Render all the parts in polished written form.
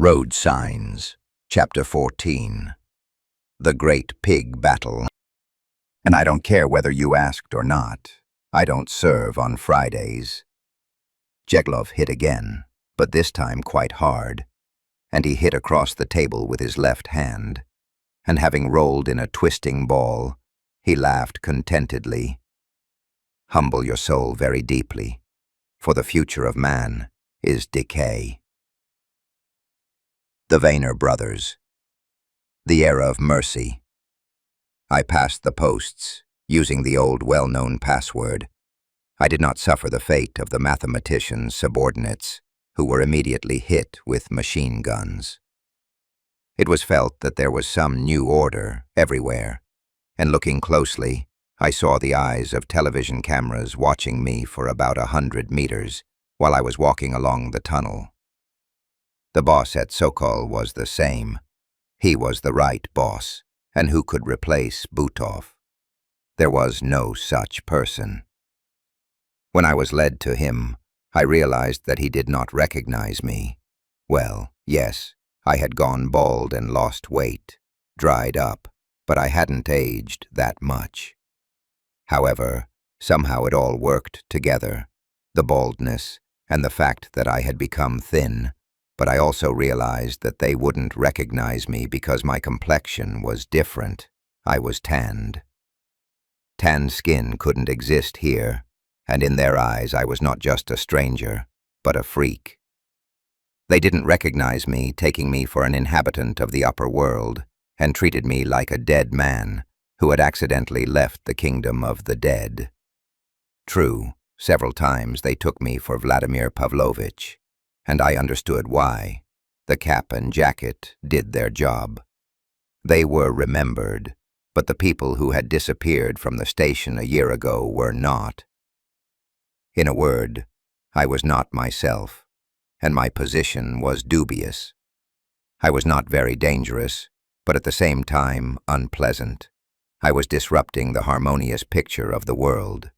Road Signs, Chapter 14. The Great Pig Battle. And I don't care whether you asked or not. I don't serve on Fridays. Jeglov hit again, but this time quite hard, and he hit across the table with his left hand, and having rolled in a twisting ball, he laughed contentedly. Humble your soul very deeply, for the future of man is decay. The Vayner Brothers. The Era of Mercy. I passed the posts, using the old well-known password. I did not suffer the fate of the mathematician's subordinates, who were immediately hit with machine guns. It was felt that there was some new order everywhere, and looking closely, I saw the eyes of television cameras watching me for about 100 meters while I was walking along the tunnel. The boss at Sokol was the same. He was the right boss, and who could replace Butov? There was no such person. When I was led to him, I realized that he did not recognize me. Well, yes, I had gone bald and lost weight, dried up, but I hadn't aged that much. However, somehow it all worked together, the baldness and the fact that I had become thin, but I also realized that they wouldn't recognize me because my complexion was different. I was tanned. Tanned skin couldn't exist here, and in their eyes I was not just a stranger, but a freak. They didn't recognize me, taking me for an inhabitant of the upper world, and treated me like a dead man who had accidentally left the kingdom of the dead. True, several times they took me for Vladimir Pavlovich, and I understood why. The cap and jacket did their job. They were remembered, but the people who had disappeared from the station a year ago were not. In a word, I was not myself, and my position was dubious. I was not very dangerous, but at the same time unpleasant. I was disrupting the harmonious picture of the world.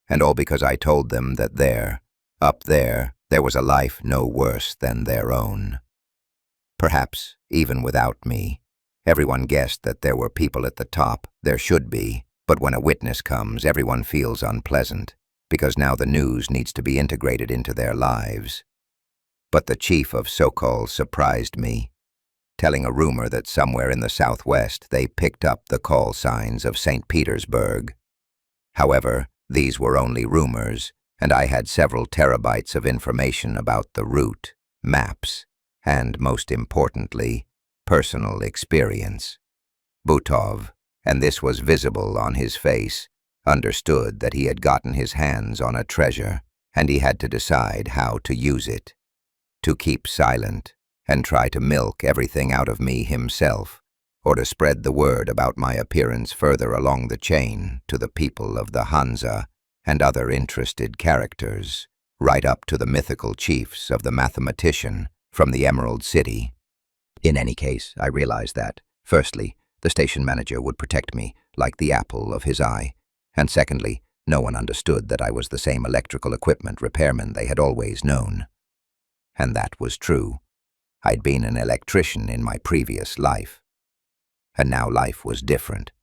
And all because I told them that up there was a life no worse than their own. Perhaps, even without me, everyone guessed that there were people at the top. There should be, but when a witness comes, everyone feels unpleasant, because now the news needs to be integrated into their lives. But the chief of Sokol surprised me, telling a rumor that somewhere in the southwest they picked up the call signs of St. Petersburg. However, these were only rumors, and I had several terabytes of information about the route, maps, and, most importantly, personal experience. Butov, and this was visible on his face, understood that he had gotten his hands on a treasure, and he had to decide how to use it. To keep silent and try to milk everything out of me himself, or to spread the word about my appearance further along the chain to the people of the Hansa and other interested characters, right up to the mythical chiefs of the mathematician from the Emerald City. In any case, I realized that, firstly, the station manager would protect me like the apple of his eye, and secondly, no one understood that I was the same electrical equipment repairman they had always known. And that was true. I'd been an electrician in my previous life. And now life was different.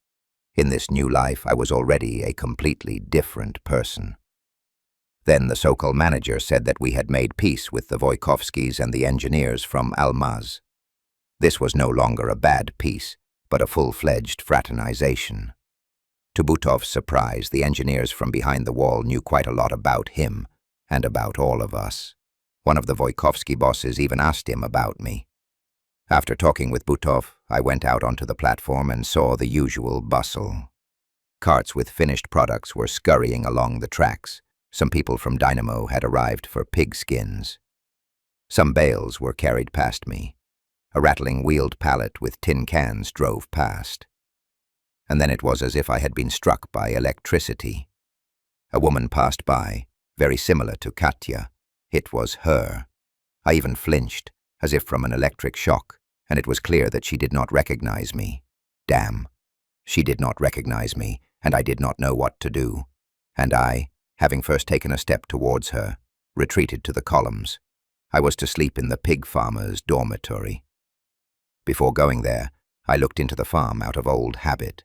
In this new life, I was already a completely different person. Then the Sokol manager said that we had made peace with the Voikovskis and the engineers from Almaz. This was no longer a bad peace, but a full-fledged fraternization. To Butov's surprise, the engineers from behind the wall knew quite a lot about him and about all of us. One of the Voikovsky bosses even asked him about me. After talking with Butov, I went out onto the platform and saw the usual bustle. Carts with finished products were scurrying along the tracks. Some people from Dynamo had arrived for pig skins. Some bales were carried past me. A rattling wheeled pallet with tin cans drove past. And then it was as if I had been struck by electricity. A woman passed by, very similar to Katya. It was her. I even flinched, as if from an electric shock, and it was clear that she did not recognize me. Damn. She did not recognize me, and I did not know what to do. And I, having first taken a step towards her, retreated to the columns. I was to sleep in the pig farmer's dormitory. Before going there, I looked into the farm out of old habit.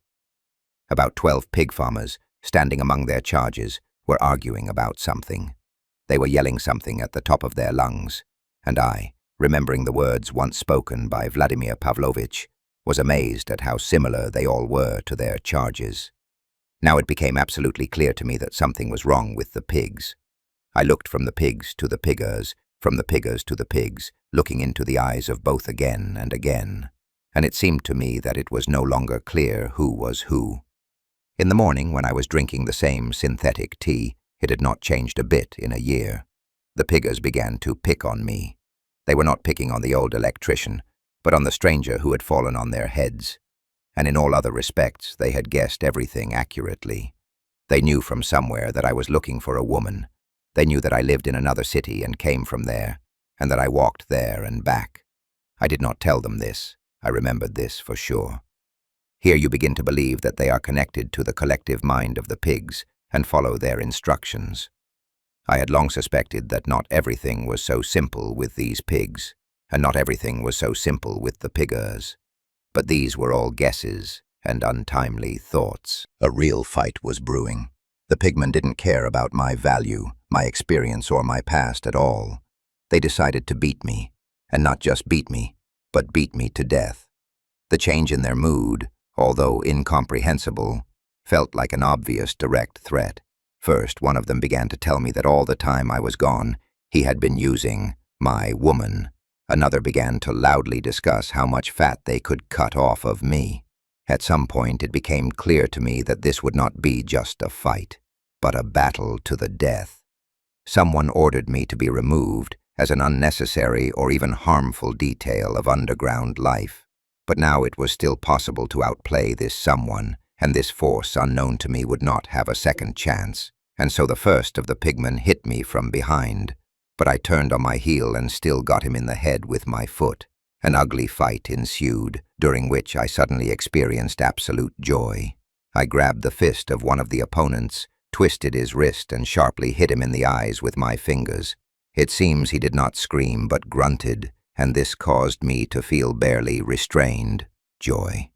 About 12 pig farmers, standing among their charges, were arguing about something. They were yelling something at the top of their lungs, and I, remembering the words once spoken by Vladimir Pavlovich, was amazed at how similar they all were to their charges. Now it became absolutely clear to me that something was wrong with the pigs. I looked from the pigs to the piggers, from the piggers to the pigs, looking into the eyes of both again and again, and it seemed to me that it was no longer clear who was who. In the morning, when I was drinking the same synthetic tea, it had not changed a bit in a year. The piggers began to pick on me. They were not picking on the old electrician, but on the stranger who had fallen on their heads. And in all other respects, they had guessed everything accurately. They knew from somewhere that I was looking for a woman. They knew that I lived in another city and came from there, and that I walked there and back. I did not tell them this. I remembered this for sure. Here you begin to believe that they are connected to the collective mind of the pigs and follow their instructions. I had long suspected that not everything was so simple with these pigs, and not everything was so simple with the piggers. But these were all guesses and untimely thoughts. A real fight was brewing. The pigmen didn't care about my value, my experience, or my past at all. They decided to beat me, and not just beat me, but beat me to death. The change in their mood, although incomprehensible, felt like an obvious direct threat. First, one of them began to tell me that all the time I was gone, he had been using my woman. Another began to loudly discuss how much fat they could cut off of me. At some point, it became clear to me that this would not be just a fight, but a battle to the death. Someone ordered me to be removed as an unnecessary or even harmful detail of underground life. But now it was still possible to outplay this someone, and this force unknown to me would not have a second chance. And so the first of the pigmen hit me from behind, but I turned on my heel and still got him in the head with my foot. An ugly fight ensued, during which I suddenly experienced absolute joy. I grabbed the fist of one of the opponents, twisted his wrist, and sharply hit him in the eyes with my fingers. It seems he did not scream but grunted, and this caused me to feel barely restrained joy.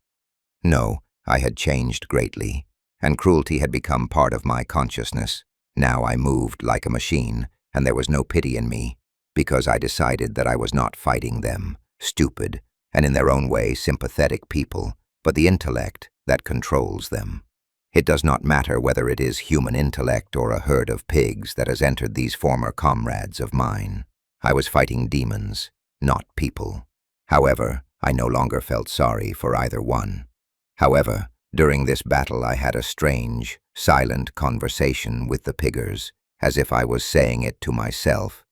No, I had changed greatly, and cruelty had become part of my consciousness. Now I moved like a machine, and there was no pity in me, because I decided that I was not fighting them, stupid, and in their own way sympathetic people, but the intellect that controls them. It does not matter whether it is human intellect or a herd of pigs that has entered these former comrades of mine. I was fighting demons, not people. However, I no longer felt sorry for either one. However, during this battle I had a strange, silent conversation with the piggers, as if I was saying it to myself.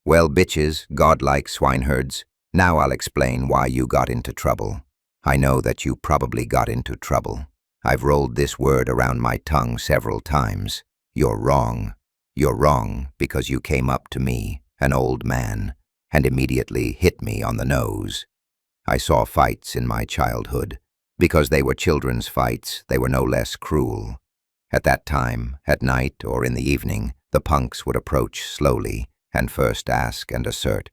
Well, bitches, godlike swineherds, now I'll explain why you got into trouble. I know that you probably got into trouble. I've rolled this word around my tongue several times. You're wrong. You're wrong because you came up to me, an old man, and immediately hit me on the nose. I saw fights in my childhood. Because they were children's fights, they were no less cruel. At that time, at night or in the evening, the punks would approach slowly and first ask and assert,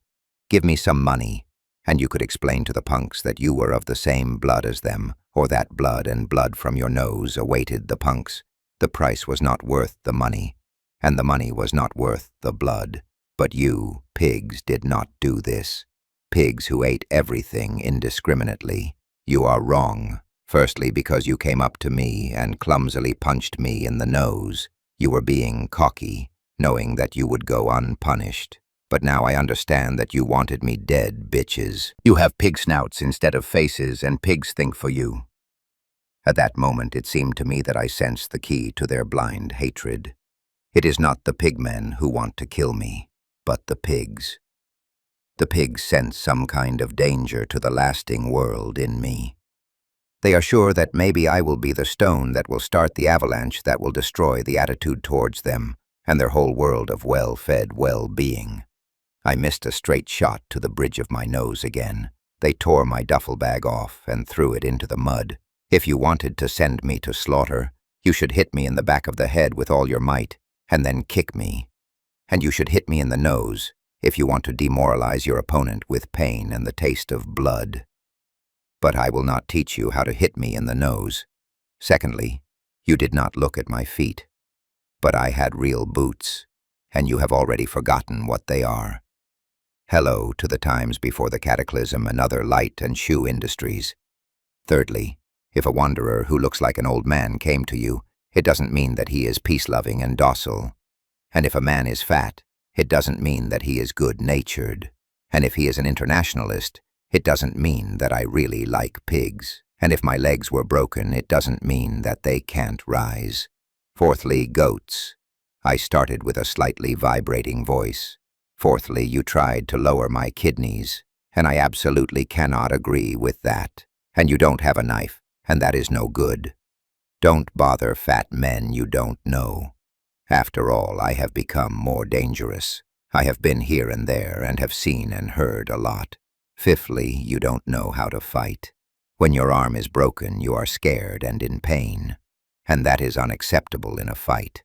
"Give me some money," and you could explain to the punks that you were of the same blood as them, or that blood and blood from your nose awaited the punks. The price was not worth the money, and the money was not worth the blood. But you, pigs, did not do this. Pigs who ate everything indiscriminately. You are wrong. Firstly, because you came up to me and clumsily punched me in the nose. You were being cocky, knowing that you would go unpunished. But now I understand that you wanted me dead, bitches. You have pig snouts instead of faces, and pigs think for you. At that moment, it seemed to me that I sensed the key to their blind hatred. It is not the pigmen who want to kill me, but the pigs. The pigs sense some kind of danger to the lasting world in me. They are sure that maybe I will be the stone that will start the avalanche that will destroy the attitude towards them and their whole world of well-fed well-being. I missed a straight shot to the bridge of my nose again. They tore my duffel bag off and threw it into the mud. If you wanted to send me to slaughter, you should hit me in the back of the head with all your might, and then kick me. And you should hit me in the nose, if you want to demoralize your opponent with pain and the taste of blood. But I will not teach you how to hit me in the nose. Secondly, you did not look at my feet. But I had real boots, and you have already forgotten what they are. Hello to the times before the cataclysm and other light and shoe industries. Thirdly, if a wanderer who looks like an old man came to you, it doesn't mean that he is peace-loving and docile. And if a man is fat, it doesn't mean that he is good-natured. And if he is an internationalist, it doesn't mean that I really like pigs. And if my legs were broken, it doesn't mean that they can't rise. Fourthly, goats. I started with a slightly vibrating voice. Fourthly, you tried to lower my kidneys, and I absolutely cannot agree with that. And you don't have a knife, and that is no good. Don't bother fat men you don't know. After all, I have become more dangerous. I have been here and there and have seen and heard a lot. Fifthly, you don't know how to fight. When your arm is broken, you are scared and in pain. And that is unacceptable in a fight.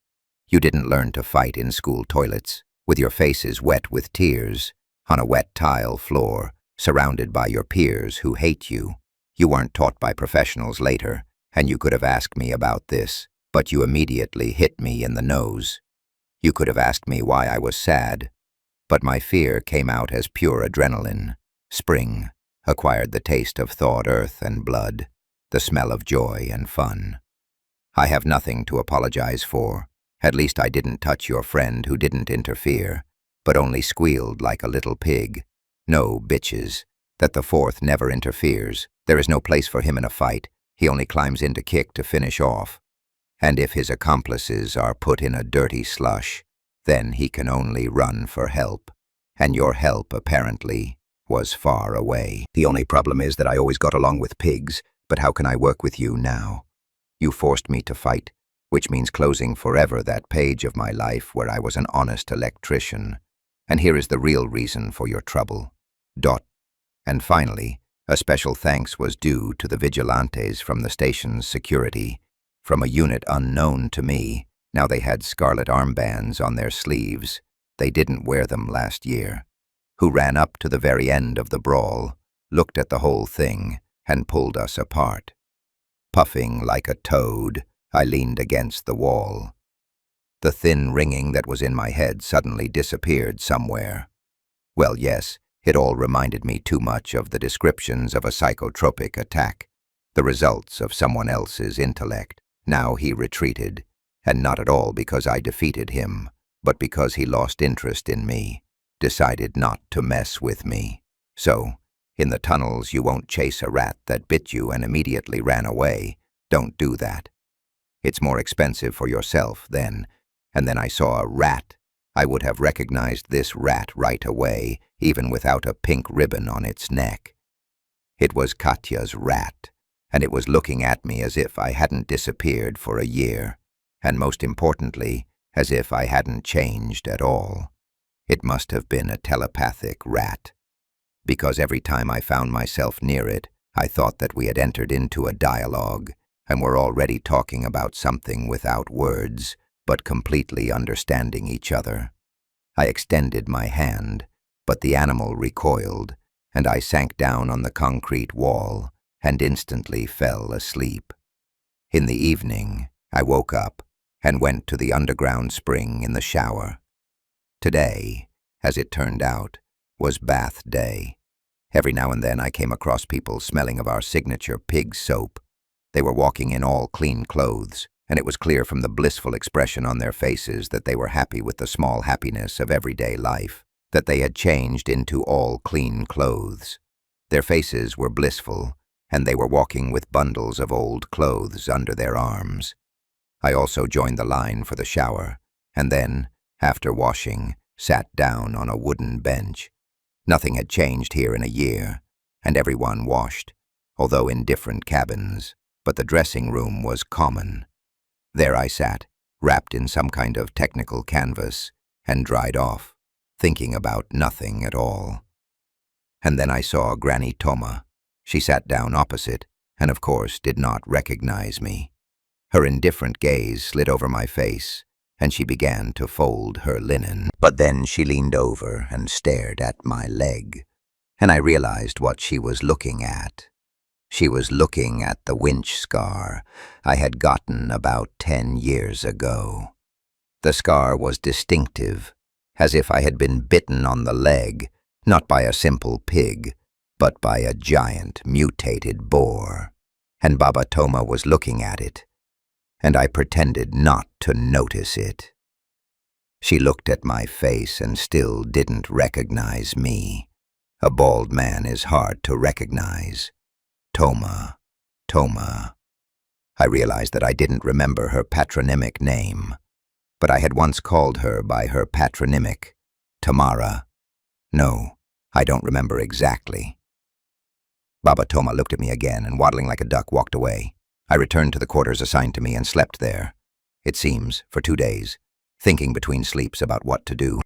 You didn't learn to fight in school toilets, with your faces wet with tears, on a wet tile floor, surrounded by your peers who hate you. You weren't taught by professionals later, and you could have asked me about this, but you immediately hit me in the nose. You could have asked me why I was sad, but my fear came out as pure adrenaline. Spring acquired the taste of thawed earth and blood, the smell of joy and fun. I have nothing to apologize for. At least I didn't touch your friend who didn't interfere, but only squealed like a little pig. No, bitches, that the fourth never interferes. There is no place for him in a fight. He only climbs in to kick to finish off. And if his accomplices are put in a dirty slush, then he can only run for help. And your help, apparently, was far away. The only problem is that I always got along with pigs, but how can I work with you now? You forced me to fight, which means closing forever that page of my life where I was an honest electrician. And here is the real reason for your trouble. And finally, a special thanks was due to the vigilantes from the station's security, from a unit unknown to me. Now they had scarlet armbands on their sleeves. They didn't wear them last year. Who ran up to the very end of the brawl, looked at the whole thing, and pulled us apart. Puffing like a toad, I leaned against the wall. The thin ringing that was in my head suddenly disappeared somewhere. Well, yes, it all reminded me too much of the descriptions of a psychotropic attack, the results of someone else's intellect. Now he retreated, and not at all because I defeated him, but because he lost interest in me, decided not to mess with me. So, in the tunnels you won't chase a rat that bit you and immediately ran away. Don't do that. It's more expensive for yourself then. And then I saw a rat. I would have recognized this rat right away, even without a pink ribbon on its neck. It was Katya's rat, and it was looking at me as if I hadn't disappeared for a year, and most importantly, as if I hadn't changed at all. It must have been a telepathic rat, because every time I found myself near it, I thought that we had entered into a dialogue, and were already talking about something without words, but completely understanding each other. I extended my hand, but the animal recoiled, and I sank down on the concrete wall and instantly fell asleep. In the evening, I woke up and went to the underground spring in the shower. Today, as it turned out, was bath day. Every now and then I came across people smelling of our signature pig soap. They were walking in all clean clothes, and it was clear from the blissful expression on their faces that they were happy with the small happiness of everyday life, that they had changed into all clean clothes. Their faces were blissful, and they were walking with bundles of old clothes under their arms. I also joined the line for the shower, and then, after washing, sat down on a wooden bench. Nothing had changed here in a year, and everyone washed, although in different cabins, but the dressing room was common. There I sat, wrapped in some kind of technical canvas, and dried off, thinking about nothing at all. And then I saw Granny Toma. She sat down opposite, and of course did not recognize me. Her indifferent gaze slid over my face, and she began to fold her linen. But then she leaned over and stared at my leg, and I realized what she was looking at. She was looking at the winch scar I had gotten about 10 years ago. The scar was distinctive, as if I had been bitten on the leg, not by a simple pig, but by a giant mutated boar. And Baba Toma was looking at it, and I pretended not to notice it. She looked at my face and still didn't recognize me. A bald man is hard to recognize. Toma, Toma. I realized that I didn't remember her patronymic name, but I had once called her by her patronymic, Tamara. No, I don't remember exactly. Baba Toma looked at me again and, waddling like a duck, walked away. I returned to the quarters assigned to me and slept there, it seems, for 2 days, thinking between sleeps about what to do.